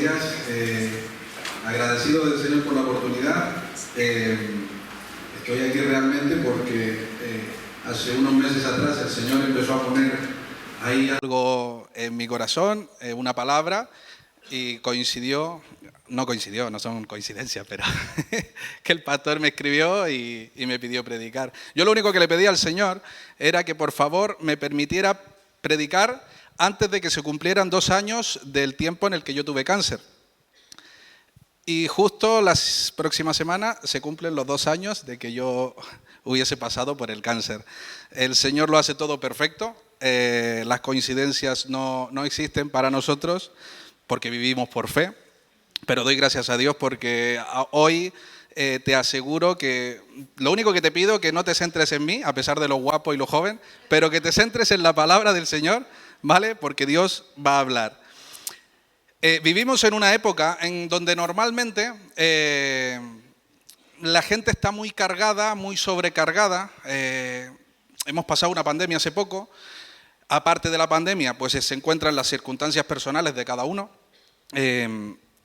días. Agradecido del Señor por la oportunidad. Estoy aquí realmente porque hace unos meses atrás el Señor empezó a poner ahí algo en mi corazón, una palabra, y no son coincidencias, pero que el pastor me escribió y me pidió predicar. Yo lo único que le pedí al Señor era que por favor me permitiera predicar antes de que se cumplieran 2 años del tiempo en el que yo tuve cáncer. Y justo la próxima semana se cumplen los 2 años de que yo hubiese pasado por el cáncer. El Señor lo hace todo perfecto, las coincidencias no existen para nosotros porque vivimos por fe, pero doy gracias a Dios porque hoy te aseguro que lo único que te pido es que no te centres en mí, a pesar de lo guapo y lo joven, pero que te centres en la palabra del Señor, ¿vale? Porque Dios va a hablar. Vivimos en una época en donde normalmente la gente está muy cargada, muy sobrecargada. Hemos pasado una pandemia hace poco. Aparte de la pandemia, pues se encuentran las circunstancias personales de cada uno.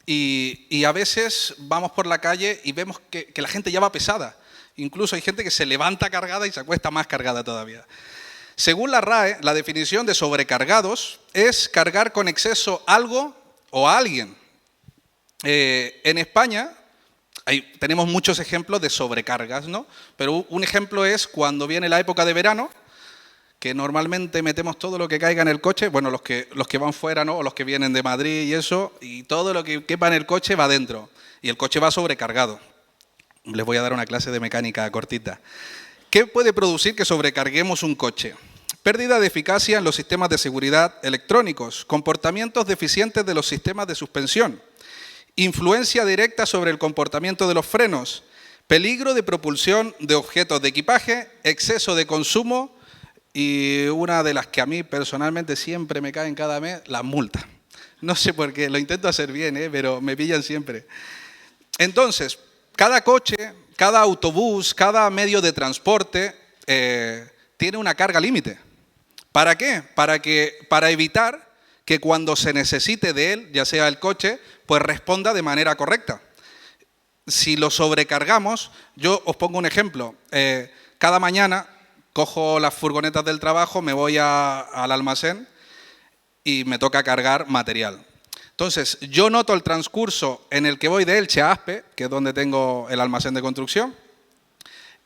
Y a veces vamos por la calle y vemos que la gente ya va pesada. Incluso hay gente que se levanta cargada y se acuesta más cargada todavía. Según la RAE, la definición de sobrecargados es cargar con exceso algo o a alguien. En España tenemos muchos ejemplos de sobrecargas, ¿no? Pero un ejemplo es cuando viene la época de verano, que normalmente metemos todo lo que caiga en el coche, bueno, los que van fuera, ¿no? O los que vienen de Madrid y eso, y todo lo que quepa en el coche va dentro, y el coche va sobrecargado. Les voy a dar una clase de mecánica cortita. ¿Qué puede producir que sobrecarguemos un coche? Pérdida de eficacia en los sistemas de seguridad electrónicos, comportamientos deficientes de los sistemas de suspensión, influencia directa sobre el comportamiento de los frenos, peligro de propulsión de objetos de equipaje, exceso de consumo y una de las que a mí personalmente siempre me caen cada mes, las multas. No sé por qué, lo intento hacer bien, pero me pillan siempre. Entonces, cada coche, cada autobús, cada medio de transporte tiene una carga límite. ¿Para qué? Para evitar que cuando se necesite de él, ya sea el coche, pues responda de manera correcta. Si lo sobrecargamos, yo os pongo un ejemplo. Cada mañana cojo las furgonetas del trabajo, me voy al almacén y me toca cargar material. Entonces, yo noto el transcurso en el que voy de Elche a Aspe, que es donde tengo el almacén de construcción.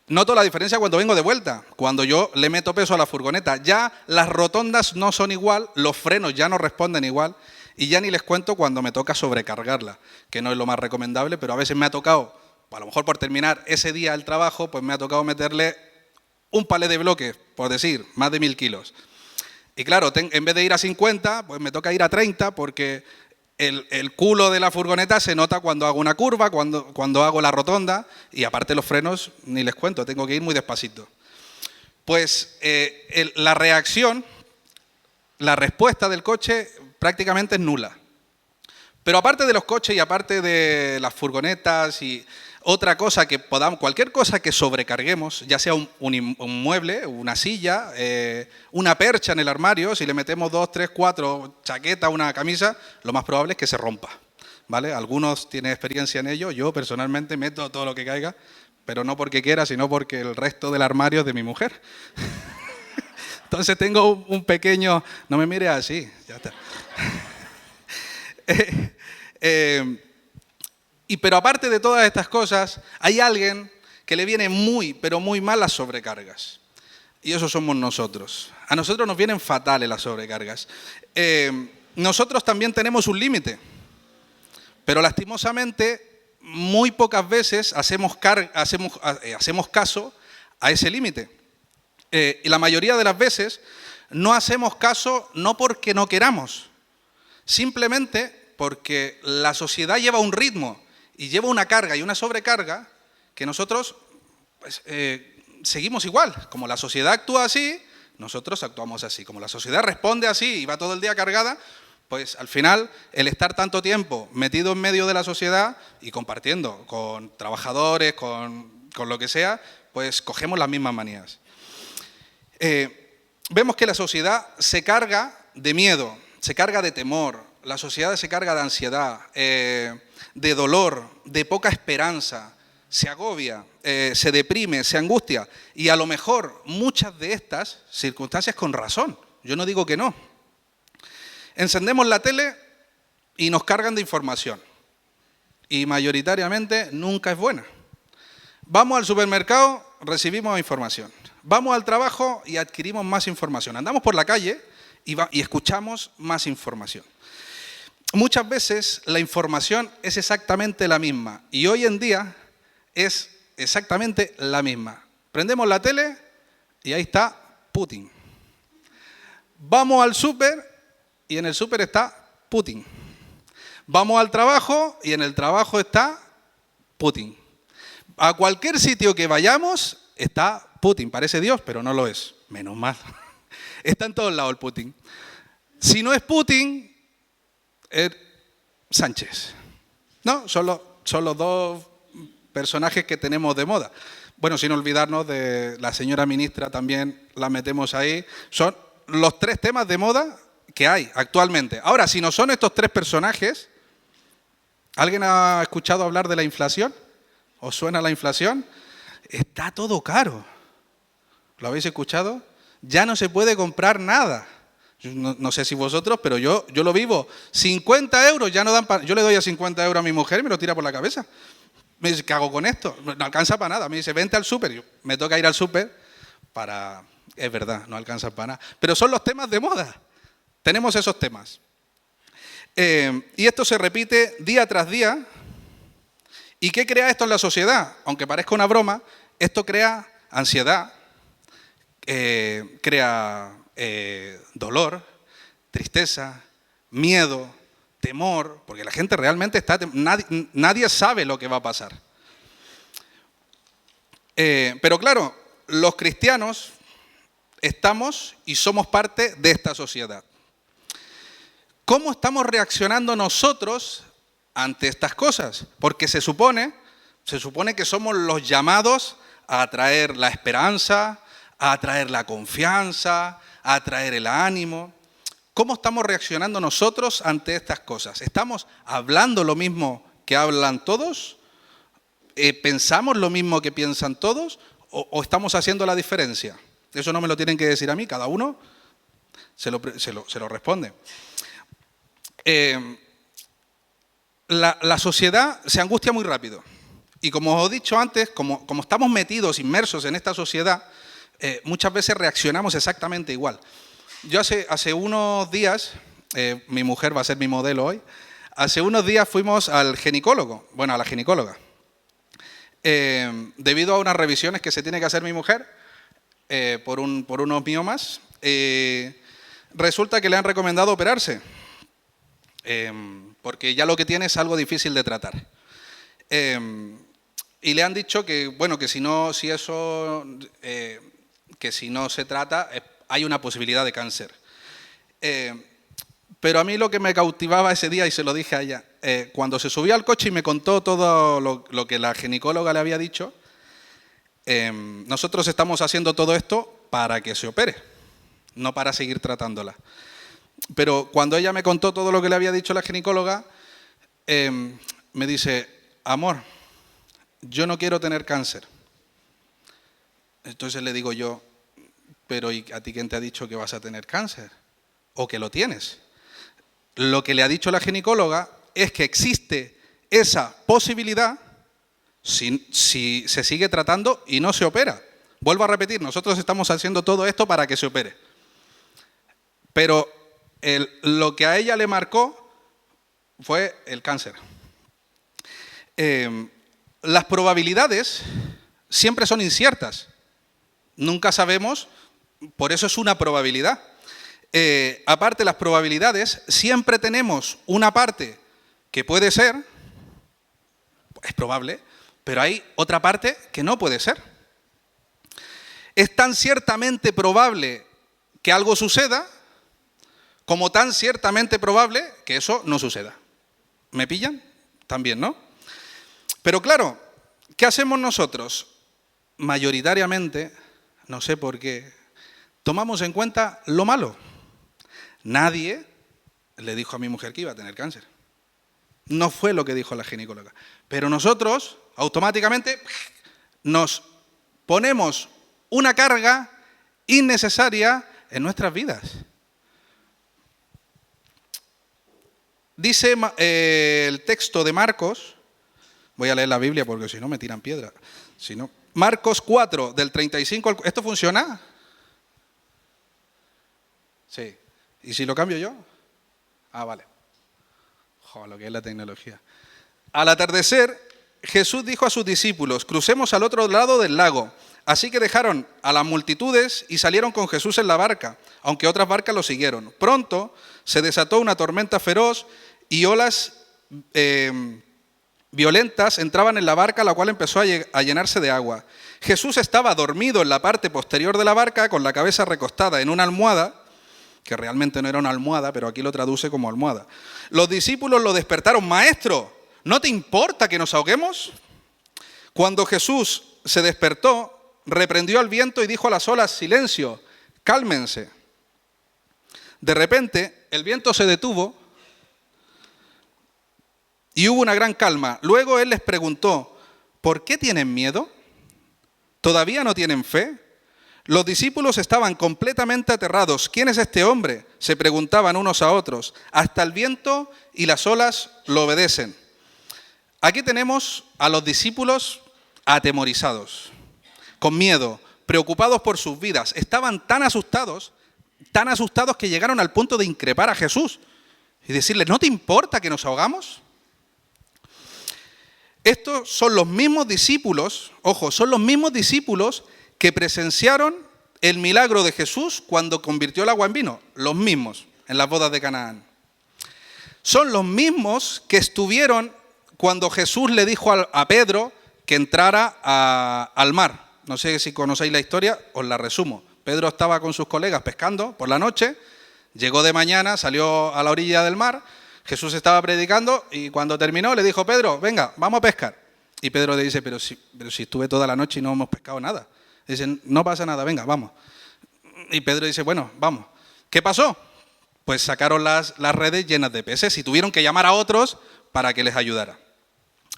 Noto la diferencia cuando vengo de vuelta, cuando yo le meto peso a la furgoneta. Ya las rotondas no son igual, los frenos ya no responden igual y ya ni les cuento cuando me toca sobrecargarla, que no es lo más recomendable, pero a veces me ha tocado, a lo mejor por terminar ese día el trabajo, pues me ha tocado meterle un palé de bloques, por decir, más de 1000 kilos. Y claro, en vez de ir a 50, pues me toca ir a 30 porque el culo de la furgoneta se nota cuando hago una curva, cuando hago la rotonda, y aparte los frenos, ni les cuento, tengo que ir muy despacito. Pues la respuesta del coche prácticamente es nula. Pero aparte de los coches y aparte de las furgonetas y otra cosa que cualquier cosa que sobrecarguemos, ya sea un mueble, una silla, una percha en el armario, si le metemos 2, 3, 4 chaquetas, una camisa, lo más probable es que se rompa, ¿vale? Algunos tienen experiencia en ello, yo personalmente meto todo lo que caiga, pero no porque quiera, sino porque el resto del armario es de mi mujer. Entonces tengo un pequeño... No me mires así, ya está. Pero aparte de todas estas cosas, hay alguien que le viene muy, pero muy mal las sobrecargas. Y eso somos nosotros. A nosotros nos vienen fatales las sobrecargas. Nosotros también tenemos un límite, pero lastimosamente muy pocas veces hacemos caso a ese límite. Y la mayoría de las veces no hacemos caso no porque no queramos, simplemente porque la sociedad lleva un ritmo y lleva una carga y una sobrecarga que nosotros pues, seguimos igual. Como la sociedad actúa así, nosotros actuamos así. Como la sociedad responde así y va todo el día cargada, pues al final el estar tanto tiempo metido en medio de la sociedad y compartiendo con trabajadores, con lo que sea, pues cogemos las mismas manías. Vemos que la sociedad se carga de miedo, se carga de temor, la sociedad se carga de ansiedad, de dolor, de poca esperanza, se agobia, se deprime, se angustia. Y a lo mejor muchas de estas circunstancias con razón. Yo no digo que no. Encendemos la tele y nos cargan de información. Y mayoritariamente nunca es buena. Vamos al supermercado, recibimos información. Vamos al trabajo y adquirimos más información. Andamos por la calle y escuchamos más información. Muchas veces la información es exactamente la misma. Y hoy en día es exactamente la misma. Prendemos la tele y ahí está Putin. Vamos al súper y en el súper está Putin. Vamos al trabajo y en el trabajo está Putin. A cualquier sitio que vayamos está Putin. Parece Dios, pero no lo es. Menos mal. Está en todos lados el Putin. Si no es Putin, es Sánchez. No, son los dos personajes que tenemos de moda. Bueno, sin olvidarnos de la señora ministra, también la metemos ahí. Son los 3 temas de moda que hay actualmente. Ahora, si no son estos 3 personajes, ¿alguien ha escuchado hablar de la inflación? ¿Os suena la inflación? Está todo caro. ¿Lo habéis escuchado? Ya no se puede comprar nada. No sé si vosotros, pero yo lo vivo. 50 euros ya no dan para... Yo le doy a 50 euros a mi mujer y me lo tira por la cabeza. Me dice, ¿qué hago con esto? No alcanza para nada. Me dice, vente al súper. Me toca ir al súper para... Es verdad, no alcanza para nada. Pero son los temas de moda. Tenemos esos temas. Y esto se repite día tras día. ¿Y qué crea esto en la sociedad? Aunque parezca una broma, esto crea ansiedad, crea dolor, tristeza, miedo, temor, porque la gente realmente está... Nadie sabe lo que va a pasar. Pero claro, los cristianos estamos y somos parte de esta sociedad. ¿Cómo estamos reaccionando nosotros ante estas cosas? Porque se supone que somos los llamados a atraer la esperanza, a atraer la confianza, a atraer el ánimo. ¿Cómo estamos reaccionando nosotros ante estas cosas? ¿Estamos hablando lo mismo que hablan todos? ¿Pensamos lo mismo que piensan todos? ¿O estamos haciendo la diferencia? Eso no me lo tienen que decir a mí, cada uno se lo responde. La sociedad se angustia muy rápido. Y como os he dicho antes, como estamos metidos, inmersos en esta sociedad, muchas veces reaccionamos exactamente igual. Yo hace unos días, mi mujer va a ser mi modelo hoy, hace unos días fuimos al ginecólogo, bueno, a la ginecóloga. Debido a unas revisiones que se tiene que hacer mi mujer por unos miomas, resulta que le han recomendado operarse. Porque ya lo que tiene es algo difícil de tratar. Y le han dicho que, bueno, que si no se trata, hay una posibilidad de cáncer. Pero a mí lo que me cautivaba ese día, y se lo dije a ella, cuando se subió al coche y me contó todo lo que la ginecóloga le había dicho, nosotros estamos haciendo todo esto para que se opere, no para seguir tratándola. Pero cuando ella me contó todo lo que le había dicho la ginecóloga, me dice, amor, yo no quiero tener cáncer. Entonces le digo yo, pero ¿y a ti quién te ha dicho que vas a tener cáncer? ¿O que lo tienes? Lo que le ha dicho la ginecóloga es que existe esa posibilidad si se sigue tratando y no se opera. Vuelvo a repetir, nosotros estamos haciendo todo esto para que se opere. Pero lo que a ella le marcó fue el cáncer. Las probabilidades siempre son inciertas. Nunca sabemos, por eso es una probabilidad. Aparte, las probabilidades, siempre tenemos una parte que puede ser, es probable, pero hay otra parte que no puede ser. Es tan ciertamente probable que algo suceda, como tan ciertamente probable que eso no suceda. ¿Me pillan? También, ¿no? Pero claro, ¿qué hacemos nosotros? Mayoritariamente, no sé por qué, tomamos en cuenta lo malo. Nadie le dijo a mi mujer que iba a tener cáncer. No fue lo que dijo la ginecóloga. Pero nosotros, automáticamente, nos ponemos una carga innecesaria en nuestras vidas. Dice el texto de Marcos, voy a leer la Biblia porque si no me tiran piedra. Si no, Marcos 4, del 35 al... ¿Esto funciona? Sí. ¿Y si lo cambio yo? Ah, vale. Joder, lo que es la tecnología. Al atardecer, Jesús dijo a sus discípulos, crucemos al otro lado del lago. Así que dejaron a las multitudes y salieron con Jesús en la barca, aunque otras barcas lo siguieron. Pronto se desató una tormenta feroz y olas violentas entraban en la barca, la cual empezó a llenarse de agua. Jesús estaba dormido en la parte posterior de la barca, con la cabeza recostada en una almohada, que realmente no era una almohada, pero aquí lo traduce como almohada. Los discípulos lo despertaron. Maestro, ¿no te importa que nos ahoguemos? Cuando Jesús se despertó, reprendió al viento y dijo a las olas, silencio, cálmense. De repente, el viento se detuvo y hubo una gran calma. Luego él les preguntó, ¿por qué tienen miedo? ¿Todavía no tienen fe? Los discípulos estaban completamente aterrados. ¿Quién es este hombre?, se preguntaban unos a otros. Hasta el viento y las olas lo obedecen. Aquí tenemos a los discípulos atemorizados, con miedo, preocupados por sus vidas. Estaban tan asustados que llegaron al punto de increpar a Jesús y decirle, ¿no te importa que nos ahogamos? Estos son los mismos discípulos, ojo, son los mismos discípulos que presenciaron el milagro de Jesús cuando convirtió el agua en vino. Los mismos, en las bodas de Canaán. Son los mismos que estuvieron cuando Jesús le dijo a Pedro que entrara al mar. No sé si conocéis la historia, os la resumo. Pedro estaba con sus colegas pescando por la noche, llegó de mañana, salió a la orilla del mar, Jesús estaba predicando y cuando terminó le dijo, Pedro, venga, vamos a pescar. Y Pedro le dice, pero si estuve toda la noche y no hemos pescado nada. Dicen, no pasa nada, venga, vamos. Y Pedro dice, bueno, vamos. ¿Qué pasó? Pues sacaron las redes llenas de peces y tuvieron que llamar a otros para que les ayudara.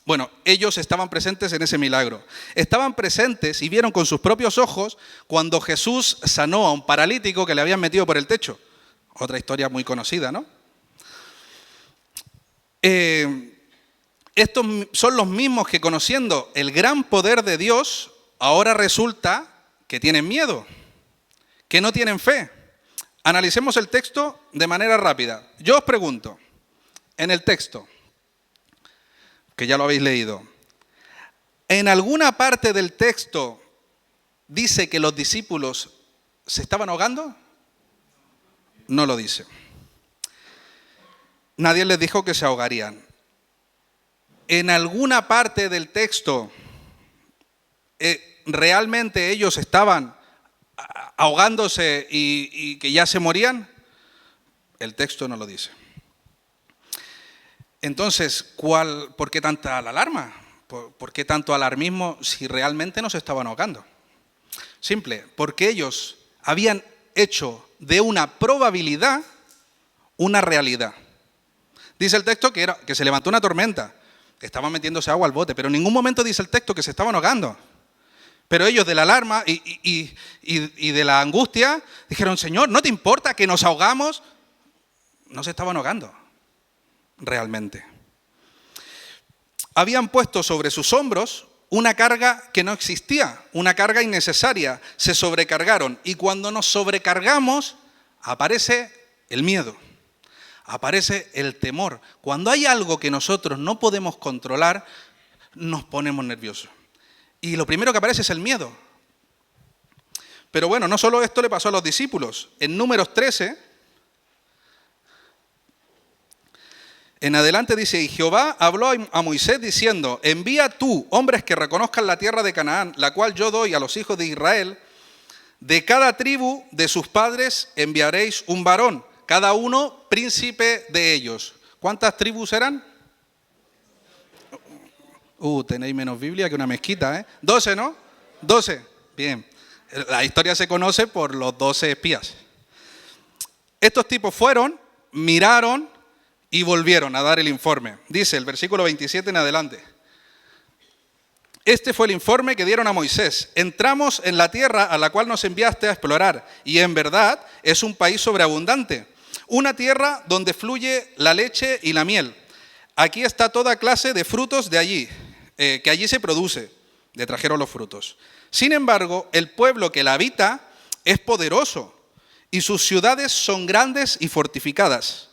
Bueno, ellos estaban presentes en ese milagro. Estaban presentes y vieron con sus propios ojos cuando Jesús sanó a un paralítico que le habían metido por el techo. Otra historia muy conocida, ¿no? Estos son los mismos que, conociendo el gran poder de Dios, ahora resulta que tienen miedo, que no tienen fe. Analicemos el texto de manera rápida. Yo os pregunto, en el texto, que ya lo habéis leído, ¿en alguna parte del texto dice que los discípulos se estaban ahogando? No lo dice. Nadie les dijo que se ahogarían. En alguna parte del texto ¿realmente ellos estaban ahogándose y que ya se morían? El texto no lo dice. Entonces, ¿por qué tanta alarma? ¿Por qué tanto alarmismo si realmente no se estaban ahogando? Simple, porque ellos habían hecho de una probabilidad una realidad. Dice el texto que se levantó una tormenta, estaban metiéndose agua al bote, pero en ningún momento dice el texto que se estaban ahogando. Pero ellos de la alarma y de la angustia dijeron, Señor, ¿no te importa que nos ahogamos? No se estaban ahogando, realmente. Habían puesto sobre sus hombros una carga que no existía, una carga innecesaria. Se sobrecargaron y cuando nos sobrecargamos aparece el miedo, aparece el temor. Cuando hay algo que nosotros no podemos controlar, nos ponemos nerviosos. Y lo primero que aparece es el miedo. Pero bueno, no solo esto le pasó a los discípulos. En Números 13, en adelante dice, y Jehová habló a Moisés diciendo, envía tú hombres que reconozcan la tierra de Canaán, la cual yo doy a los hijos de Israel. De cada tribu de sus padres enviaréis un varón, cada uno príncipe de ellos. ¿Cuántas tribus eran? Tenéis menos Biblia que una mezquita, ¿eh? 12, ¿no? 12. Bien. La historia se conoce por los 12 espías. Estos tipos fueron, miraron y volvieron a dar el informe. Dice el versículo 27 en adelante. Este fue el informe que dieron a Moisés. Entramos en la tierra a la cual nos enviaste a explorar, y en verdad es un país sobreabundante, una tierra donde fluye la leche y la miel. Aquí está toda clase de frutos de allí, que allí se produce. Le trajeron los frutos. Sin embargo, el pueblo que la habita es poderoso, y sus ciudades son grandes y fortificadas.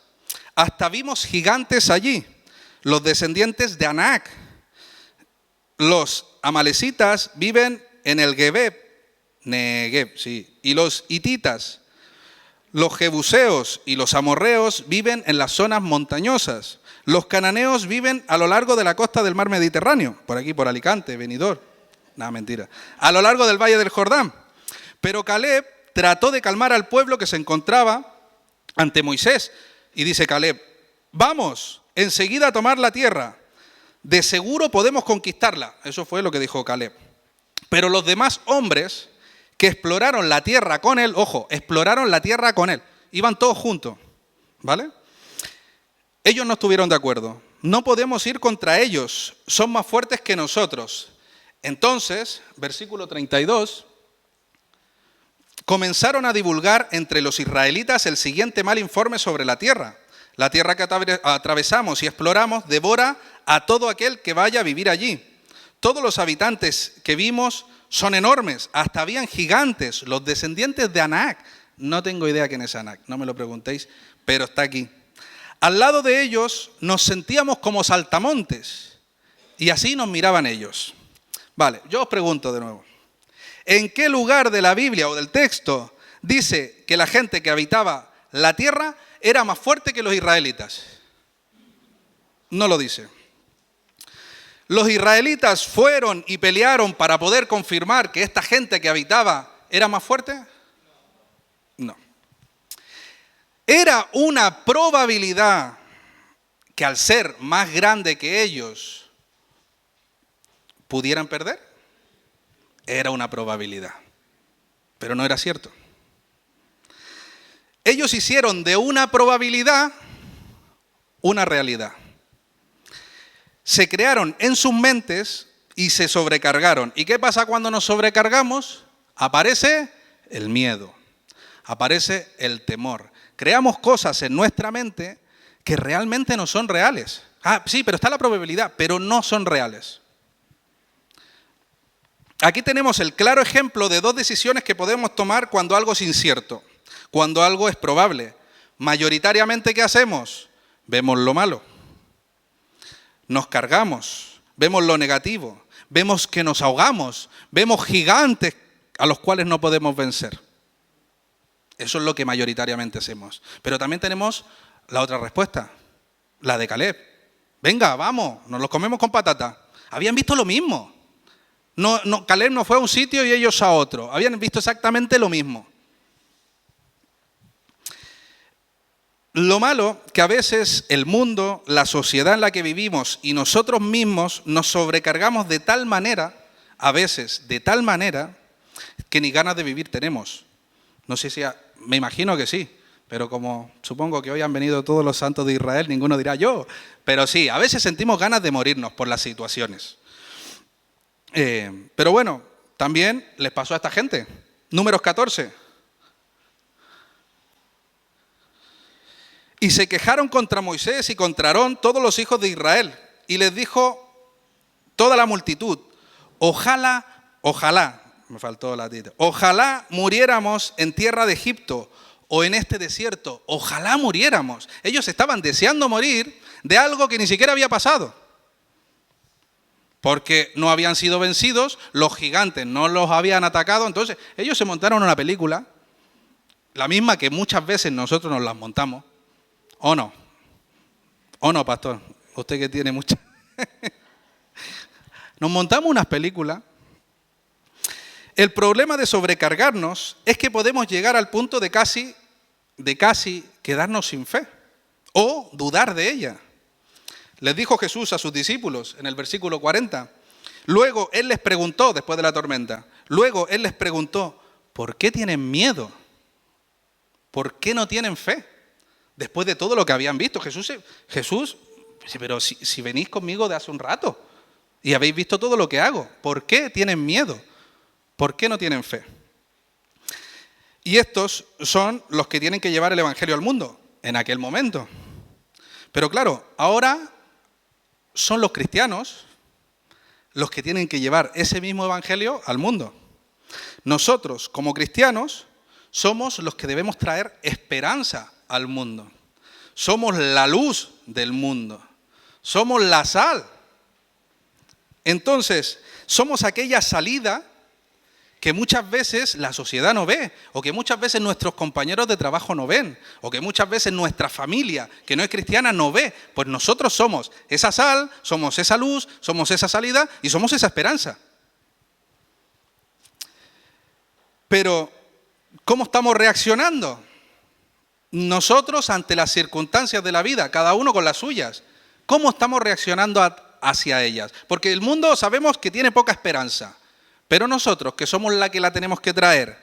Hasta vimos gigantes allí, los descendientes de Anac. Los amalecitas viven en el Negev, sí, y los hititas. Los jebuseos y los amorreos viven en las zonas montañosas. Los cananeos viven a lo largo de la costa del mar Mediterráneo, por aquí, por Alicante, Benidorm. Nada, mentira. A lo largo del valle del Jordán. Pero Caleb trató de calmar al pueblo que se encontraba ante Moisés. Y dice Caleb, vamos enseguida a tomar la tierra. De seguro podemos conquistarla. Eso fue lo que dijo Caleb. Pero los demás hombres que exploraron la tierra con él, ojo, exploraron la tierra con él, iban todos juntos, ¿vale? Ellos no estuvieron de acuerdo. No podemos ir contra ellos, son más fuertes que nosotros. Entonces, versículo 32, comenzaron a divulgar entre los israelitas el siguiente mal informe sobre la tierra. La tierra que atravesamos y exploramos devora a todo aquel que vaya a vivir allí. Todos los habitantes que vimos son enormes, hasta habían gigantes, los descendientes de Anac. No tengo idea quién es Anac, no me lo preguntéis, pero está aquí. Al lado de ellos nos sentíamos como saltamontes y así nos miraban ellos. Vale, yo os pregunto de nuevo. ¿En qué lugar de la Biblia o del texto dice que la gente que habitaba la tierra era más fuerte que los israelitas? No lo dice. ¿Los israelitas fueron y pelearon para poder confirmar que esta gente que habitaba era más fuerte? No. Era una probabilidad que al ser más grande que ellos pudieran perder. Era una probabilidad, pero no era cierto. Ellos hicieron de una probabilidad una realidad. Se crearon en sus mentes y se sobrecargaron. ¿Y qué pasa cuando nos sobrecargamos? Aparece el miedo, aparece el temor. Creamos cosas en nuestra mente que realmente no son reales. Ah, sí, pero está la probabilidad, pero no son reales. Aquí tenemos el claro ejemplo de dos decisiones que podemos tomar cuando algo es incierto, cuando algo es probable. Mayoritariamente, ¿qué hacemos? Vemos lo malo. Nos cargamos, vemos lo negativo, vemos que nos ahogamos, vemos gigantes a los cuales no podemos vencer. Eso es lo que mayoritariamente hacemos. Pero también tenemos la otra respuesta, la de Caleb. Venga, vamos, nos los comemos con patata. Habían visto lo mismo. Caleb no fue a un sitio y ellos a otro. Habían visto exactamente lo mismo. Lo malo que a veces el mundo, la sociedad en la que vivimos y nosotros mismos nos sobrecargamos de tal manera, a veces de tal manera, que ni ganas de vivir tenemos. No sé si, me imagino que sí, pero como supongo que hoy han venido todos los santos de Israel, ninguno dirá yo. Pero sí, a veces sentimos ganas de morirnos por las situaciones. Pero bueno, también les pasó a esta gente. Números 14. Y se quejaron contra Moisés y contra Aarón todos los hijos de Israel. Y les dijo toda la multitud, ojalá, me faltó la tita, ojalá muriéramos en tierra de Egipto o en este desierto, ojalá muriéramos. Ellos estaban deseando morir de algo que ni siquiera había pasado. Porque no habían sido vencidos, los gigantes no los habían atacado. Entonces ellos se montaron una película, la misma que muchas veces nosotros nos las montamos. ¿O no? ¿O no, pastor? Usted que tiene mucha... Nos montamos unas películas. El problema de sobrecargarnos es que podemos llegar al punto de casi quedarnos sin fe o dudar de ella. Les dijo Jesús a sus discípulos en el versículo 40. Luego Él les preguntó, después de la tormenta, ¿por qué tienen miedo? ¿Por qué no tienen fe? Después de todo lo que habían visto, Jesús, pero si venís conmigo de hace un rato y habéis visto todo lo que hago, ¿por qué tienen miedo? ¿Por qué no tienen fe? Y estos son los que tienen que llevar el Evangelio al mundo en aquel momento. Pero claro, ahora son los cristianos los que tienen que llevar ese mismo Evangelio al mundo. Nosotros, como cristianos, somos los que debemos traer esperanza al mundo. Somos la luz del mundo. Somos la sal. Entonces, somos aquella salida que muchas veces la sociedad no ve, o que muchas veces nuestros compañeros de trabajo no ven, o que muchas veces nuestra familia, que no es cristiana, no ve. Pues nosotros somos esa sal, somos esa luz, somos esa salida y somos esa esperanza. Pero, ¿cómo estamos reaccionando? Nosotros ante las circunstancias de la vida, cada uno con las suyas, ¿cómo estamos reaccionando hacia ellas? Porque el mundo sabemos que tiene poca esperanza. Pero nosotros, que somos la que la tenemos que traer,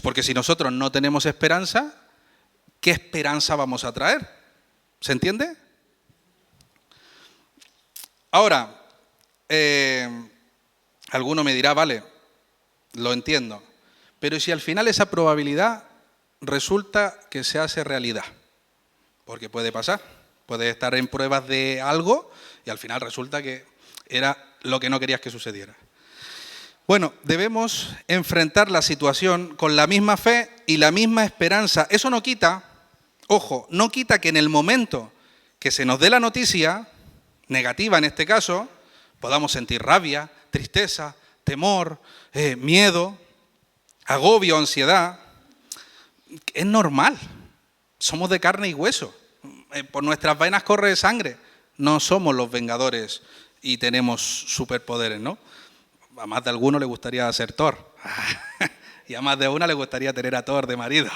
porque si nosotros no tenemos esperanza, ¿qué esperanza vamos a traer? ¿Se entiende? Ahora, alguno me dirá, vale, lo entiendo, pero si al final esa probabilidad resulta que se hace realidad, porque puede pasar, puedes estar en pruebas de algo y al final resulta que era lo que no querías que sucediera. Bueno, debemos enfrentar la situación con la misma fe y la misma esperanza. Eso no quita, ojo, no quita que en el momento que se nos dé la noticia, negativa en este caso, podamos sentir rabia, tristeza, temor, miedo, agobio, ansiedad. Es normal, somos de carne y hueso, por nuestras venas corre sangre, no somos los vengadores y tenemos superpoderes, ¿no? A más de alguno le gustaría ser Thor. Y a más de una le gustaría tener a Thor de marido.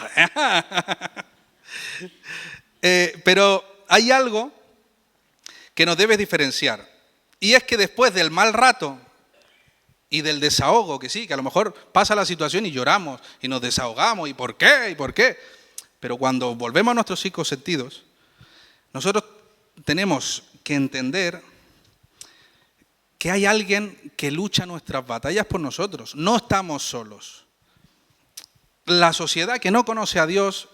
Pero hay algo que nos debe diferenciar. Y es que después del mal rato y del desahogo, que sí, que a lo mejor pasa la situación y lloramos y nos desahogamos. ¿Y por qué? ¿Y por qué? Pero cuando volvemos a nuestros 5 sentidos, nosotros tenemos que entender que hay alguien que lucha nuestras batallas por nosotros. No estamos solos. La sociedad que no conoce a Dios,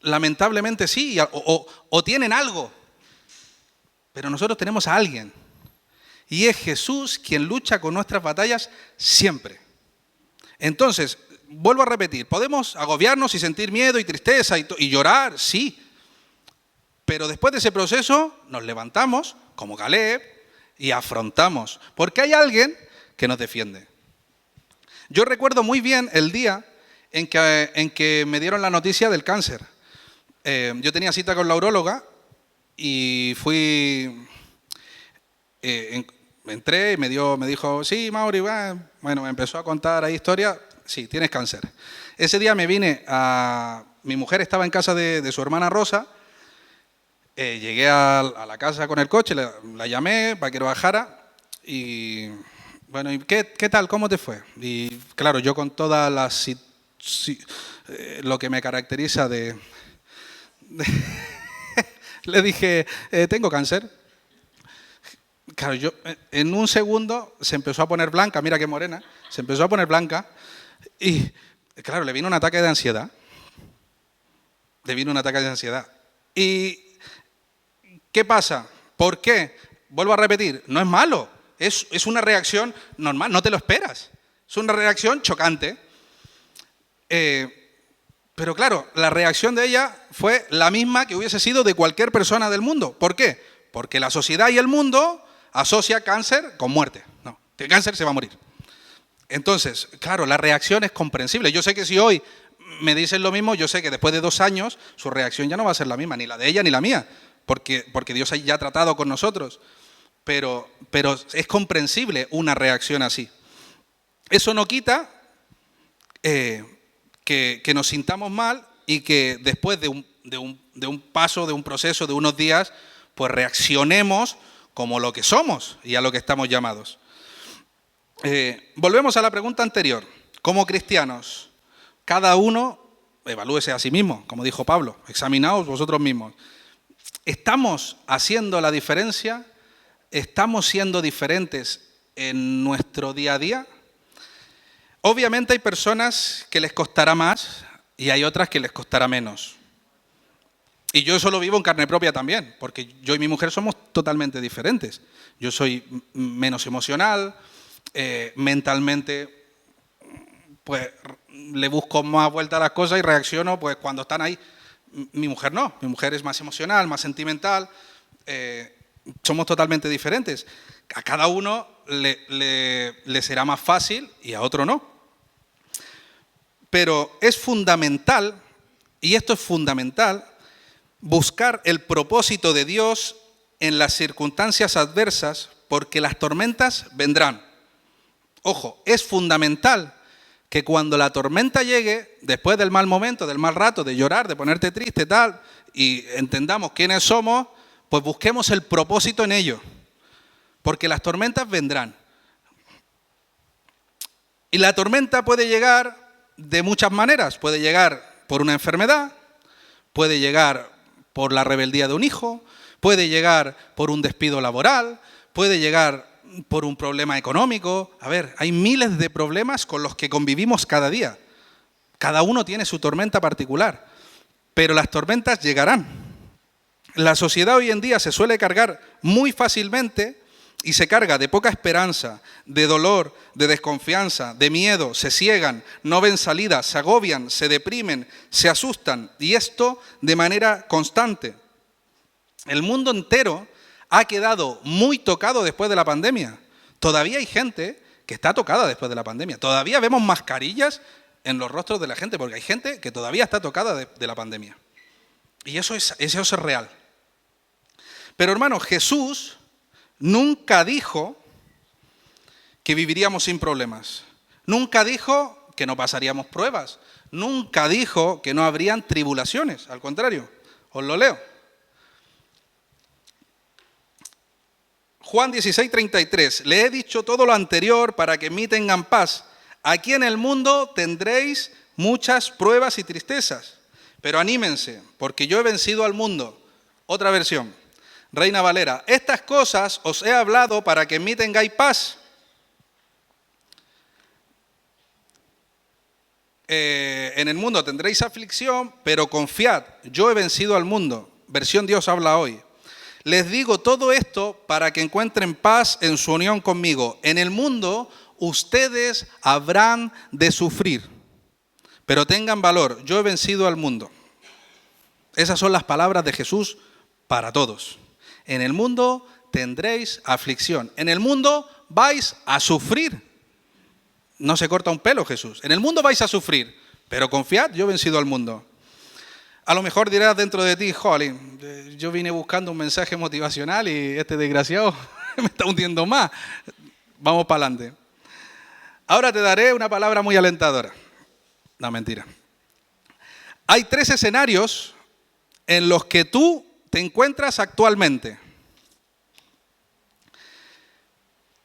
lamentablemente sí, o tienen algo. Pero nosotros tenemos a alguien. Y es Jesús quien lucha con nuestras batallas siempre. Entonces, vuelvo a repetir, podemos agobiarnos y sentir miedo y tristeza y llorar, sí. Pero después de ese proceso nos levantamos, como Caleb, y afrontamos, porque hay alguien que nos defiende. Yo recuerdo muy bien el día en que me dieron la noticia del cáncer. Yo tenía cita con la uróloga y entré y me dijo, sí, Mauri, bueno, me empezó a contar ahí historia, sí, tienes cáncer. Ese día mi mujer estaba en casa de su hermana Rosa. Llegué a la casa con el coche, la llamé para que lo bajara y, bueno, ¿y qué tal? ¿Cómo te fue? Y claro, yo con todas lo que me caracteriza le dije, tengo cáncer. Claro, yo en un segundo se empezó a poner blanca, mira qué morena, se empezó a poner blanca y, claro, le vino un ataque de ansiedad. Y ¿qué pasa? ¿Por qué? Vuelvo a repetir, no es malo, es una reacción normal, no te lo esperas. Es una reacción chocante. Pero claro, la reacción de ella fue la misma que hubiese sido de cualquier persona del mundo. ¿Por qué? Porque la sociedad y el mundo asocia cáncer con muerte. No, el cáncer se va a morir. Entonces, claro, la reacción es comprensible. Yo sé que si hoy me dicen lo mismo, yo sé que después de 2 años su reacción ya no va a ser la misma, ni la de ella ni la mía. Porque Dios ya ha tratado con nosotros, pero es comprensible una reacción así. Eso no quita que nos sintamos mal y que después de un paso, de un proceso, de unos días, pues reaccionemos como lo que somos y a lo que estamos llamados. Volvemos a la pregunta anterior. Como cristianos, cada uno evalúese a sí mismo, como dijo Pablo, examinaos vosotros mismos. ¿Estamos haciendo la diferencia? ¿Estamos siendo diferentes en nuestro día a día? Obviamente hay personas que les costará más y hay otras que les costará menos. Y yo eso lo vivo en carne propia también, porque yo y mi mujer somos totalmente diferentes. Yo soy menos emocional, mentalmente pues le busco más vuelta a las cosas y reacciono pues cuando están ahí. Mi mujer no, mi mujer es más emocional, más sentimental, somos totalmente diferentes. A cada uno le será más fácil y a otro no. Pero es fundamental, y esto es fundamental, buscar el propósito de Dios en las circunstancias adversas, porque las tormentas vendrán. Ojo, es fundamental que cuando la tormenta llegue, después del mal momento, del mal rato, de llorar, de ponerte triste, tal, y entendamos quiénes somos, pues busquemos el propósito en ello, porque las tormentas vendrán. Y la tormenta puede llegar de muchas maneras. Puede llegar por una enfermedad, puede llegar por la rebeldía de un hijo, puede llegar por un despido laboral, puede llegar por un problema económico. A ver, hay miles de problemas con los que convivimos cada día. Cada uno tiene su tormenta particular, pero las tormentas llegarán. La sociedad hoy en día se suele cargar muy fácilmente y se carga de poca esperanza, de dolor, de desconfianza, de miedo, se ciegan, no ven salida, se agobian, se deprimen, se asustan, y esto de manera constante. El mundo entero ha quedado muy tocado después de la pandemia. Todavía hay gente que está tocada después de la pandemia. Todavía vemos mascarillas en los rostros de la gente, porque hay gente que todavía está tocada de la pandemia. Y eso es real. Pero hermanos, Jesús nunca dijo que viviríamos sin problemas. Nunca dijo que no pasaríamos pruebas. Nunca dijo que no habrían tribulaciones. Al contrario, os lo leo. Juan 16:33. Le he dicho todo lo anterior para que en mí tengan paz. Aquí en el mundo tendréis muchas pruebas y tristezas. Pero anímense, porque yo he vencido al mundo. Otra versión. Reina Valera, estas cosas os he hablado para que en mí tengáis paz. En el mundo tendréis aflicción, pero confiad, yo he vencido al mundo. Versión Dios habla hoy. Les digo todo esto para que encuentren paz en su unión conmigo. En el mundo ustedes habrán de sufrir, pero tengan valor, yo he vencido al mundo. Esas son las palabras de Jesús para todos. En el mundo tendréis aflicción. En el mundo vais a sufrir. No se corta un pelo, Jesús. En el mundo vais a sufrir, pero confiad, yo he vencido al mundo. A lo mejor dirás dentro de ti, jolín, yo vine buscando un mensaje motivacional y este desgraciado me está hundiendo más. Vamos para adelante. Ahora te daré una palabra muy alentadora. No, mentira. Hay 3 escenarios en los que tú te encuentras actualmente.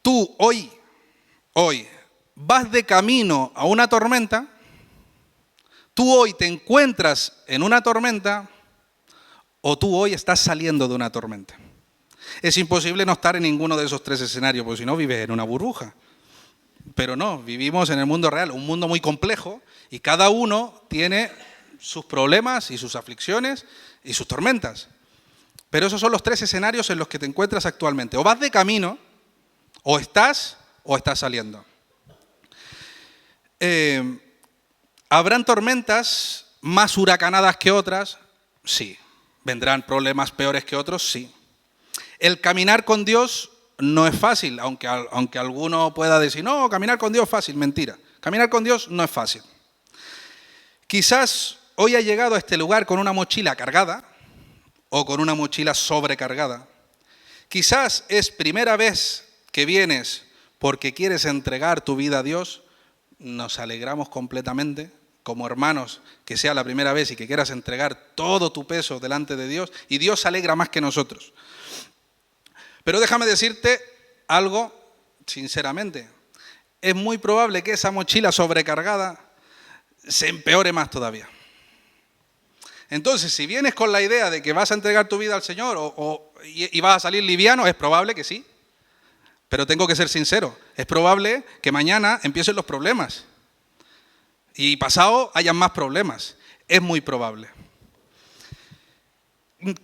Tú hoy, vas de camino a una tormenta. Tú hoy te encuentras en una tormenta o tú hoy estás saliendo de una tormenta. Es imposible no estar en ninguno de esos 3 escenarios, porque si no vives en una burbuja. Pero no, vivimos en el mundo real, un mundo muy complejo y cada uno tiene sus problemas y sus aflicciones y sus tormentas. Pero esos son los 3 escenarios en los que te encuentras actualmente. O vas de camino, o estás saliendo. ¿Habrán tormentas más huracanadas que otras? Sí. ¿Vendrán problemas peores que otros? Sí. El caminar con Dios no es fácil, aunque alguno pueda decir, no, caminar con Dios es fácil. Mentira. Caminar con Dios no es fácil. Quizás hoy has llegado a este lugar con una mochila cargada, o con una mochila sobrecargada. Quizás es primera vez que vienes porque quieres entregar tu vida a Dios. Nos alegramos completamente, como hermanos, que sea la primera vez y que quieras entregar todo tu peso delante de Dios. Y Dios se alegra más que nosotros. Pero déjame decirte algo sinceramente. Es muy probable que esa mochila sobrecargada se empeore más todavía. Entonces, si vienes con la idea de que vas a entregar tu vida al Señor y vas a salir liviano, es probable que sí. Pero tengo que ser sincero, es probable que mañana empiecen los problemas y pasado hayan más problemas. Es muy probable.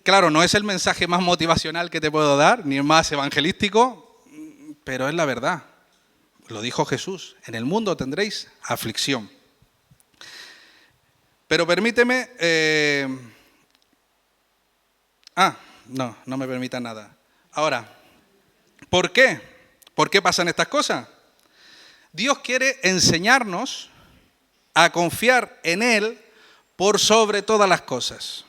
Claro, no es el mensaje más motivacional que te puedo dar, ni el más evangelístico, pero es la verdad. Lo dijo Jesús, en el mundo tendréis aflicción. Pero permíteme... no me permita nada. Ahora, ¿por qué? ¿Por qué pasan estas cosas? Dios quiere enseñarnos a confiar en Él por sobre todas las cosas.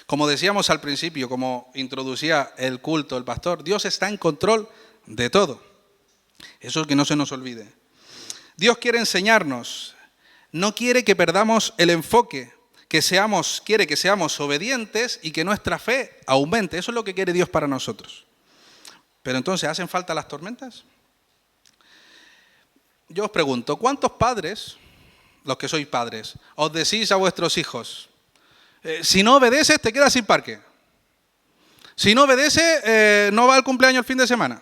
Como decíamos al principio, como introducía el culto, el pastor, Dios está en control de todo. Eso es que no se nos olvide. Dios quiere enseñarnos, no quiere que perdamos el enfoque, quiere que seamos obedientes y que nuestra fe aumente. Eso es lo que quiere Dios para nosotros. Pero entonces, ¿hacen falta las tormentas? Yo os pregunto, ¿cuántos padres, los que sois padres, os decís a vuestros hijos, si no obedeces te quedas sin parque? Si no obedeces, no va al cumpleaños el fin de semana.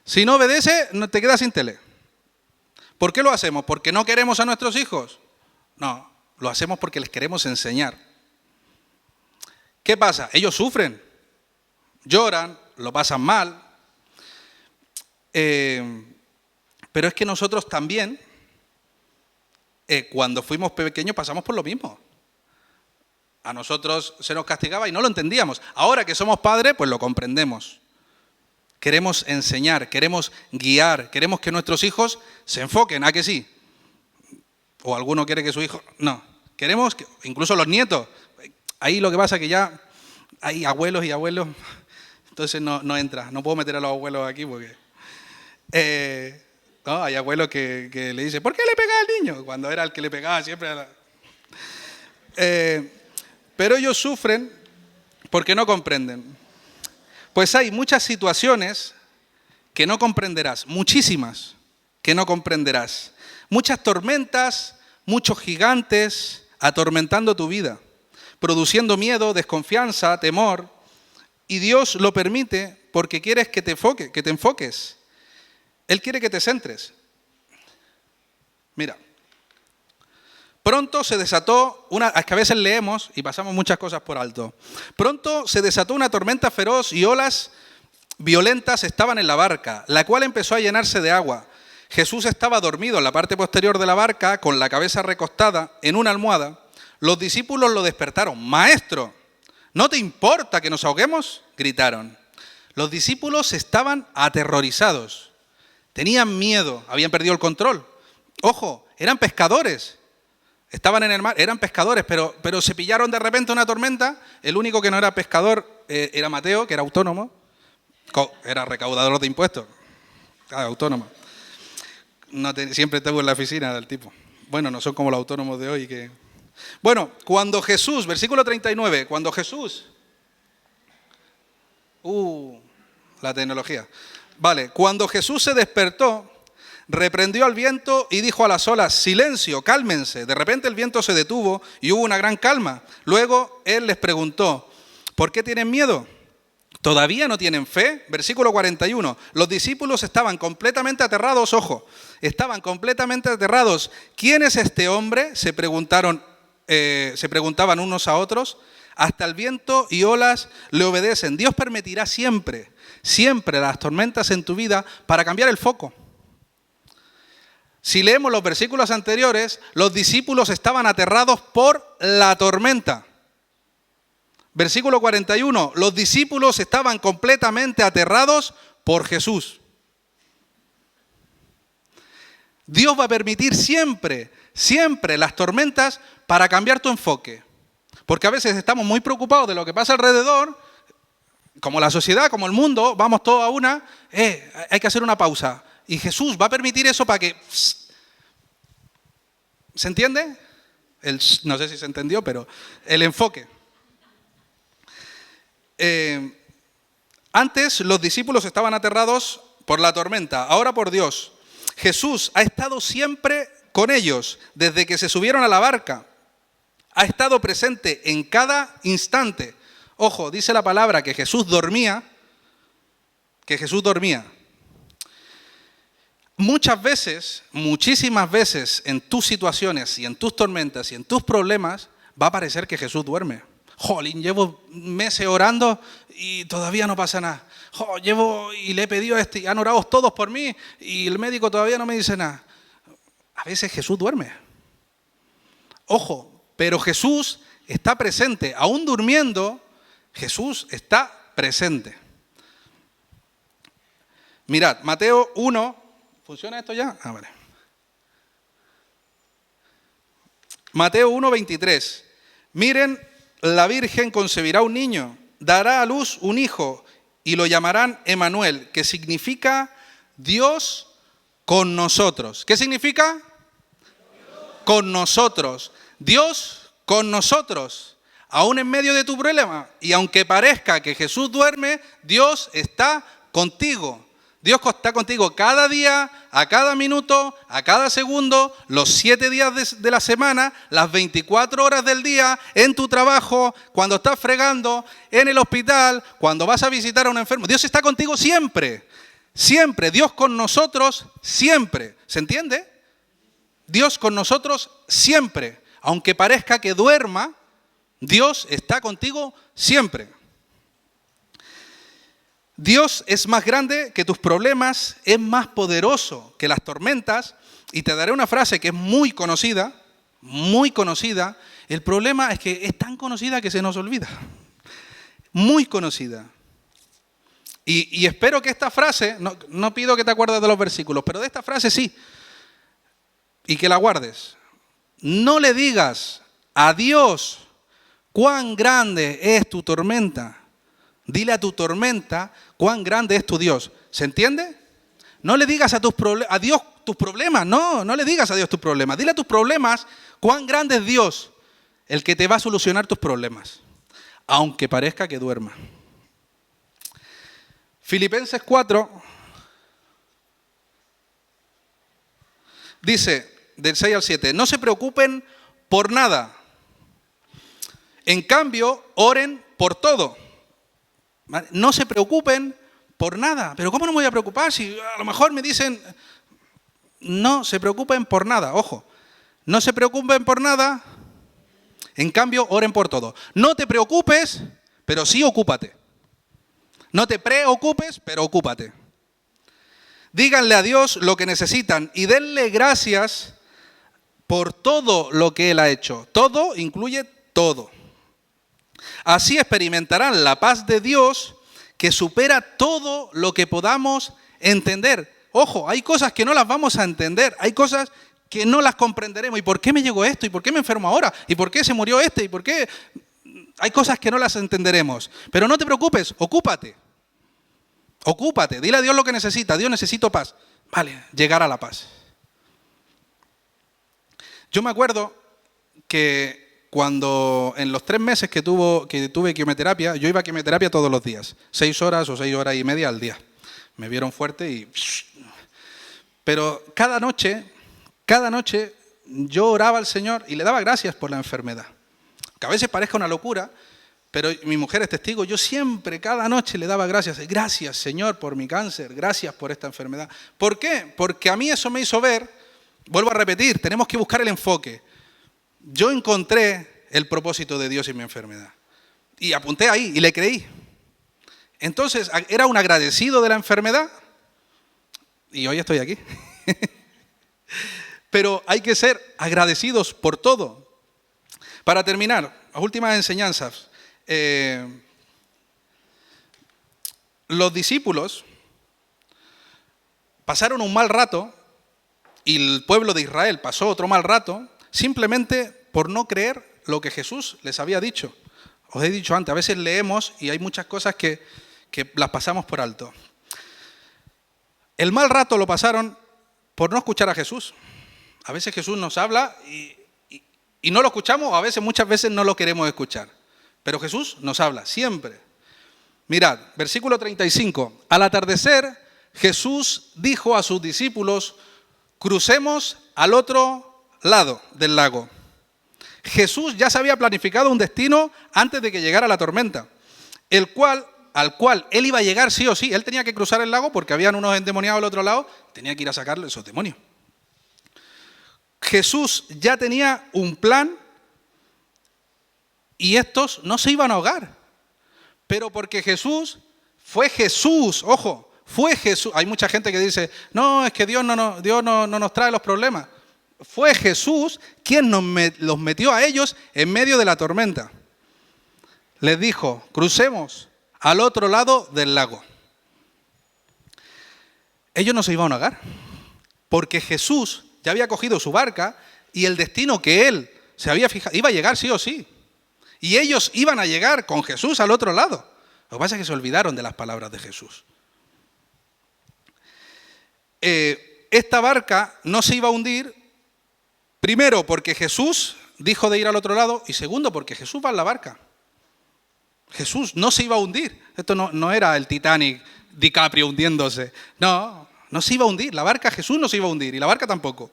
Si no obedeces, te quedas sin tele. ¿Por qué lo hacemos? ¿Porque no queremos a nuestros hijos? No, lo hacemos porque les queremos enseñar. ¿Qué pasa? Ellos sufren, lloran, lo pasan mal, pero es que nosotros también, cuando fuimos pequeños, pasamos por lo mismo. A nosotros se nos castigaba y no lo entendíamos. Ahora que somos padres, pues lo comprendemos. Queremos enseñar, queremos guiar, queremos que nuestros hijos se enfoquen, ¿a que sí? O alguno quiere que su hijo... No, queremos que, incluso los nietos. Ahí lo que pasa es que ya hay abuelos y abuelos... Entonces no entra, no puedo meter a los abuelos aquí porque... no, hay abuelos que le dicen, ¿por qué le pega al niño? Cuando era el que le pegaba siempre a la... pero ellos sufren porque no comprenden. Pues hay muchas situaciones que no comprenderás, muchísimas que no comprenderás. Muchas tormentas, muchos gigantes atormentando tu vida, produciendo miedo, desconfianza, temor. Y Dios lo permite porque quiere que te enfoques. Él quiere que te centres. Mira, pronto se desató es que a veces leemos y pasamos muchas cosas por alto. Pronto se desató una tormenta feroz y olas violentas estaban en la barca, la cual empezó a llenarse de agua. Jesús estaba dormido en la parte posterior de la barca, con la cabeza recostada en una almohada. Los discípulos lo despertaron. Maestro, ¿no te importa que nos ahoguemos?, gritaron. Los discípulos estaban aterrorizados. Tenían miedo, habían perdido el control. Ojo, eran pescadores. Estaban en el mar, eran pescadores, pero se pillaron de repente una tormenta. El único que no era pescador era Mateo, que era autónomo. Era recaudador de impuestos. Autónomo. Siempre estuvo en la oficina del tipo. Bueno, no son como los autónomos de hoy que... Bueno, cuando Jesús, versículo 39, cuando Jesús... la tecnología. Vale, cuando Jesús se despertó, reprendió al viento y dijo a las olas, silencio, cálmense. De repente el viento se detuvo y hubo una gran calma. Luego Él les preguntó, ¿por qué tienen miedo? ¿Todavía no tienen fe? Versículo 41. Los discípulos estaban completamente aterrados, ojo, estaban completamente aterrados. ¿Quién es este hombre?, se preguntaban unos a otros. Hasta el viento y olas le obedecen. Dios permitirá siempre las tormentas en tu vida para cambiar el foco. Si leemos los versículos anteriores, los discípulos estaban aterrados por la tormenta. Versículo 41, los discípulos estaban completamente aterrados por Jesús. Dios va a permitir siempre las tormentas para cambiar tu enfoque. Porque a veces estamos muy preocupados de lo que pasa alrededor, como la sociedad, como el mundo, vamos todos a una, hay que hacer una pausa. Y Jesús va a permitir eso para que... ¿Se entiende? No sé si se entendió, pero el enfoque. Antes los discípulos estaban aterrados por la tormenta, ahora por Dios. Jesús ha estado siempre con ellos desde que se subieron a la barca. Ha estado presente en cada instante. Ojo, dice la palabra que Jesús dormía. Muchas veces, muchísimas veces en tus situaciones y en tus tormentas y en tus problemas va a parecer que Jesús duerme. Jolín, llevo meses orando y todavía no pasa nada. Llevo y le he pedido esto y han orado todos por mí y el médico todavía no me dice nada. A veces Jesús duerme. Ojo, pero Jesús está presente. Aún durmiendo, Jesús está presente. Mirad, Mateo 1. ¿Funciona esto ya? Vale. Mateo 1:23. Miren, la Virgen concebirá un niño, dará a luz un hijo y lo llamarán Emmanuel, que significa Dios con nosotros. ¿Qué significa? Con nosotros. Dios con nosotros. Aún en medio de tu problema. Y aunque parezca que Jesús duerme, Dios está contigo. Dios está contigo cada día, a cada minuto, a cada segundo, los 7 días de la semana, las 24 horas del día, en tu trabajo, cuando estás fregando, en el hospital, cuando vas a visitar a un enfermo. Dios está contigo siempre, siempre. Dios con nosotros siempre. ¿Se entiende? Dios con nosotros siempre. Aunque parezca que duerma, Dios está contigo siempre. Dios es más grande que tus problemas, es más poderoso que las tormentas. Y te daré una frase que es muy conocida, muy conocida. El problema es que es tan conocida que se nos olvida. Muy conocida. Y espero que esta frase, no pido que te acuerdes de los versículos, pero de esta frase sí. Y que la guardes. No le digas a Dios cuán grande es tu tormenta. Dile a tu tormenta cuán grande es tu Dios. ¿Se entiende? No le digas a Dios tus problemas. No le digas a Dios tus problemas. Dile a tus problemas cuán grande es Dios, el que te va a solucionar tus problemas, aunque parezca que duerma. Filipenses 4 dice, del 6 al 7, no se preocupen por nada. En cambio, oren por todo. No se preocupen por nada. ¿Pero cómo no me voy a preocupar si a lo mejor me dicen? No se preocupen por nada, ojo. No se preocupen por nada. En cambio, oren por todo. No te preocupes, pero sí ocúpate. No te preocupes, pero ocúpate. Díganle a Dios lo que necesitan y denle gracias por todo lo que Él ha hecho. Todo incluye todo. Así experimentarán la paz de Dios que supera todo lo que podamos entender. Ojo, hay cosas que no las vamos a entender, hay cosas que no las comprenderemos. ¿Y por qué me llegó esto? ¿Y por qué me enfermo ahora? ¿Y por qué se murió este? ¿Y por qué? Hay cosas que no las entenderemos. Pero no te preocupes, ocúpate. Ocúpate, dile a Dios lo que necesita. Dios, necesito paz. Vale, llegar a la paz. Yo me acuerdo que cuando en los 3 meses que tuve quimioterapia, yo iba a quimioterapia todos los días, 6 horas o 6 horas y media al día. Me vieron fuerte y... Pero cada noche yo oraba al Señor y le daba gracias por la enfermedad. Que a veces parezca una locura, pero mi mujer es testigo, yo siempre, cada noche le daba gracias. Gracias, Señor, por mi cáncer, gracias por esta enfermedad. ¿Por qué? Porque a mí eso me hizo ver, vuelvo a repetir, tenemos que buscar el enfoque. Yo encontré el propósito de Dios en mi enfermedad. Y apunté ahí y le creí. Entonces, era un agradecido de la enfermedad y hoy estoy aquí. Pero hay que ser agradecidos por todo. Para terminar, las últimas enseñanzas. Los discípulos pasaron un mal rato y el pueblo de Israel pasó otro mal rato simplemente por no creer lo que Jesús les había dicho. Os he dicho antes, a veces leemos y hay muchas cosas que las pasamos por alto. El mal rato lo pasaron por no escuchar a Jesús. A veces Jesús nos habla y no lo escuchamos, o a veces, muchas veces no lo queremos escuchar. Pero Jesús nos habla, siempre. Mirad, versículo 35. Al atardecer, Jesús dijo a sus discípulos, crucemos al otro lado del lago. Jesús ya se había planificado un destino antes de que llegara la tormenta, al cual él iba a llegar sí o sí. Él tenía que cruzar el lago porque habían unos endemoniados al otro lado, tenía que ir a sacarle esos demonios. Jesús ya tenía un plan y estos no se iban a ahogar. Pero porque Jesús fue Jesús, ojo, fue Jesús. Hay mucha gente que dice, no, es que Dios no nos trae los problemas. Fue Jesús quien los metió a ellos en medio de la tormenta. Les dijo, crucemos al otro lado del lago. Ellos no se iban a ahogar, porque Jesús ya había cogido su barca y el destino que él se había fijado iba a llegar sí o sí. Y ellos iban a llegar con Jesús al otro lado. Lo que pasa es que se olvidaron de las palabras de Jesús. Esta barca no se iba a hundir, primero porque Jesús dijo de ir al otro lado y segundo porque Jesús va en la barca. Jesús no se iba a hundir. Esto no era el Titanic, DiCaprio hundiéndose. No se iba a hundir. La barca, Jesús no se iba a hundir y la barca tampoco.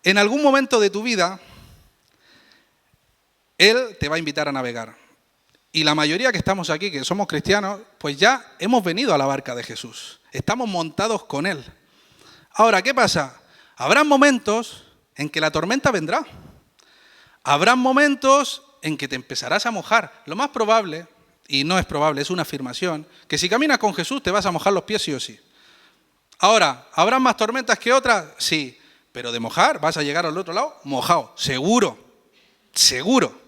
En algún momento de tu vida, Él te va a invitar a navegar. Y la mayoría que estamos aquí, que somos cristianos, pues ya hemos venido a la barca de Jesús. Estamos montados con Él. Ahora, ¿qué pasa? Habrá momentos en que la tormenta vendrá. Habrá momentos en que te empezarás a mojar. Lo más probable, y no es probable, es una afirmación, que si caminas con Jesús te vas a mojar los pies sí o sí. Ahora, ¿habrán más tormentas que otras? Sí, pero de mojar vas a llegar al otro lado mojado, seguro, seguro.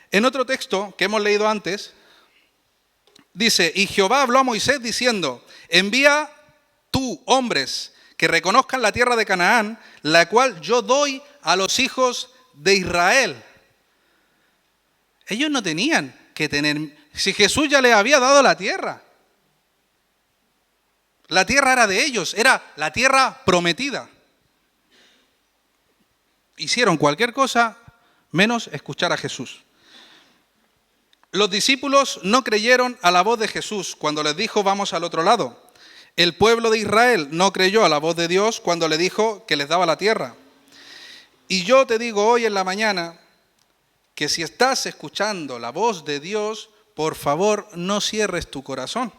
En otro texto que hemos leído antes, dice, y Jehová habló a Moisés diciendo, envía tú hombres que reconozcan la tierra de Canaán, la cual yo doy a los hijos de Israel. Ellos no tenían que tener, si Jesús ya les había dado la tierra. La tierra era de ellos, era la tierra prometida. Hicieron cualquier cosa menos escuchar a Jesús. Los discípulos no creyeron a la voz de Jesús cuando les dijo vamos al otro lado. El pueblo de Israel no creyó a la voz de Dios cuando le dijo que les daba la tierra. Y yo te digo hoy en la mañana que si estás escuchando la voz de Dios, por favor no cierres tu corazón,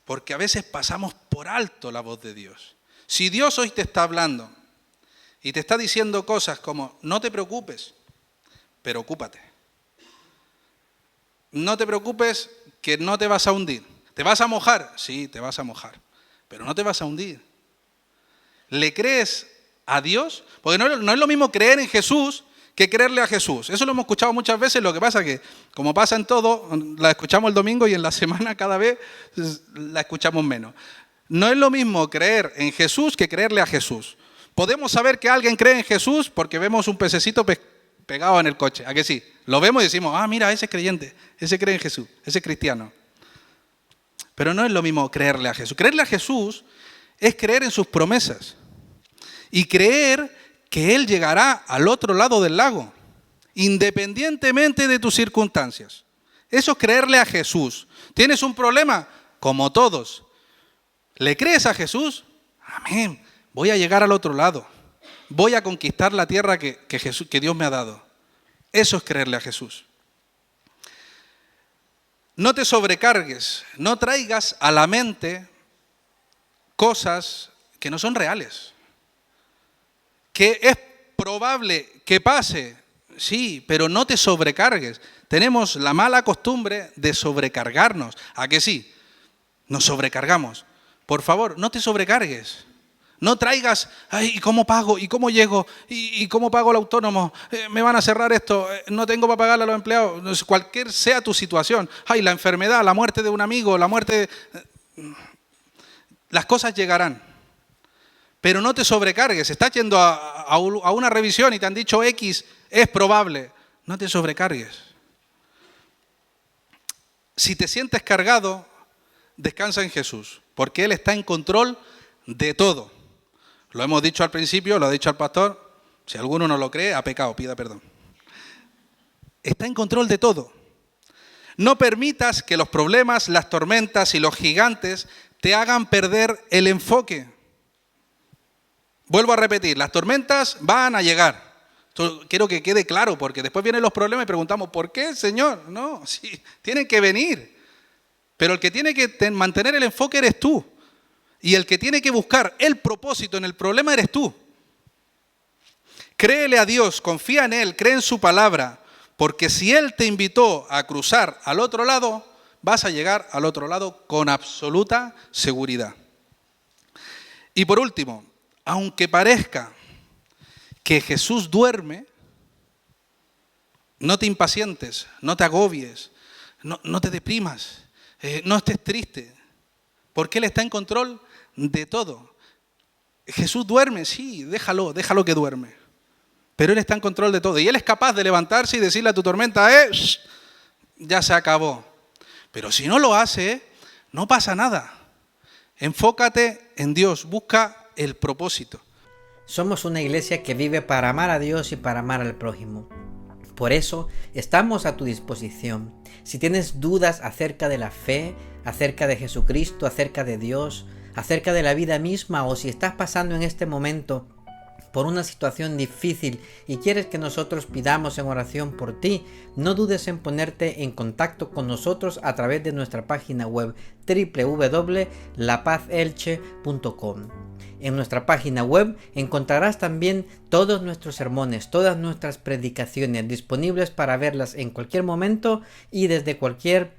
porque a veces pasamos por alto la voz de Dios. Si Dios hoy te está hablando y te está diciendo cosas como no te preocupes, pero ocúpate. No te preocupes que no te vas a hundir. ¿Te vas a mojar? Sí, te vas a mojar, pero no te vas a hundir. ¿Le crees a Dios? Porque no es lo mismo creer en Jesús que creerle a Jesús. Eso lo hemos escuchado muchas veces, lo que pasa es que, como pasa en todo, la escuchamos el domingo y en la semana cada vez la escuchamos menos. No es lo mismo creer en Jesús que creerle a Jesús. Podemos saber que alguien cree en Jesús porque vemos un pececito pegado en el coche, ¿a que sí? Lo vemos y decimos, mira, ese es creyente, ese cree en Jesús, ese es cristiano. Pero no es lo mismo creerle a Jesús. Creerle a Jesús es creer en sus promesas y creer que Él llegará al otro lado del lago, independientemente de tus circunstancias. Eso es creerle a Jesús. ¿Tienes un problema? Como todos. ¿Le crees a Jesús? Amén. Voy a llegar al otro lado. Voy a conquistar la tierra que Dios me ha dado. Eso es creerle a Jesús. No te sobrecargues, no traigas a la mente cosas que no son reales. Que es probable que pase, sí, pero no te sobrecargues. Tenemos la mala costumbre de sobrecargarnos. ¿A que sí? Nos sobrecargamos. Por favor, no te sobrecargues. No traigas, ay, ¿y cómo pago? ¿Y cómo llego? ¿Y cómo pago el autónomo? ¿Me van a cerrar esto? ¿No tengo para pagarle a los empleados? Cualquier sea tu situación. Ay, la enfermedad, la muerte de un amigo, la muerte... Las cosas llegarán. Pero no te sobrecargues. Estás yendo a una revisión y te han dicho X, es probable. No te sobrecargues. Si te sientes cargado, descansa en Jesús, porque Él está en control de todo. Lo hemos dicho al principio, lo ha dicho el pastor. Si alguno no lo cree, ha pecado, pida perdón. Está en control de todo. No permitas que los problemas, las tormentas y los gigantes te hagan perder el enfoque. Vuelvo a repetir, las tormentas van a llegar. Esto quiero que quede claro, porque después vienen los problemas y preguntamos, ¿por qué, Señor? No, sí, tienen que venir. Pero el que tiene que mantener el enfoque eres tú. Y el que tiene que buscar el propósito en el problema eres tú. Créele a Dios, confía en Él, cree en su palabra, porque si Él te invitó a cruzar al otro lado, vas a llegar al otro lado con absoluta seguridad. Y por último, aunque parezca que Jesús duerme, no te impacientes, no te agobies, no te deprimas, no estés triste, porque Él está en control de todo. Jesús duerme, sí, déjalo que duerme, pero Él está en control de todo y Él es capaz de levantarse y decirle a tu tormenta, ya se acabó. Pero si no lo hace, no pasa nada. Enfócate en Dios, busca el propósito. Somos una iglesia que vive para amar a Dios y para amar al prójimo. Por eso estamos a tu disposición. Si tienes dudas acerca de la fe, acerca de Jesucristo, acerca de Dios, acerca de la vida misma, o si estás pasando en este momento por una situación difícil y quieres que nosotros pidamos en oración por ti, no dudes en ponerte en contacto con nosotros a través de nuestra página web www.lapazelche.com. En nuestra página web encontrarás también todos nuestros sermones, todas nuestras predicaciones disponibles para verlas en cualquier momento y desde cualquier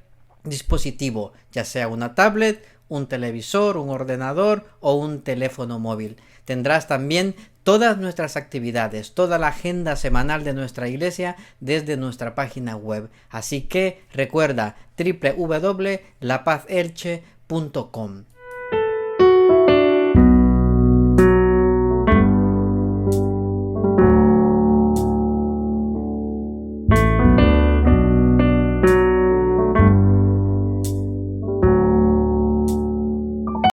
dispositivo, ya sea una tablet, un televisor, un ordenador o un teléfono móvil. Tendrás también todas nuestras actividades, toda la agenda semanal de nuestra iglesia desde nuestra página web. Así que recuerda www.lapazelche.com.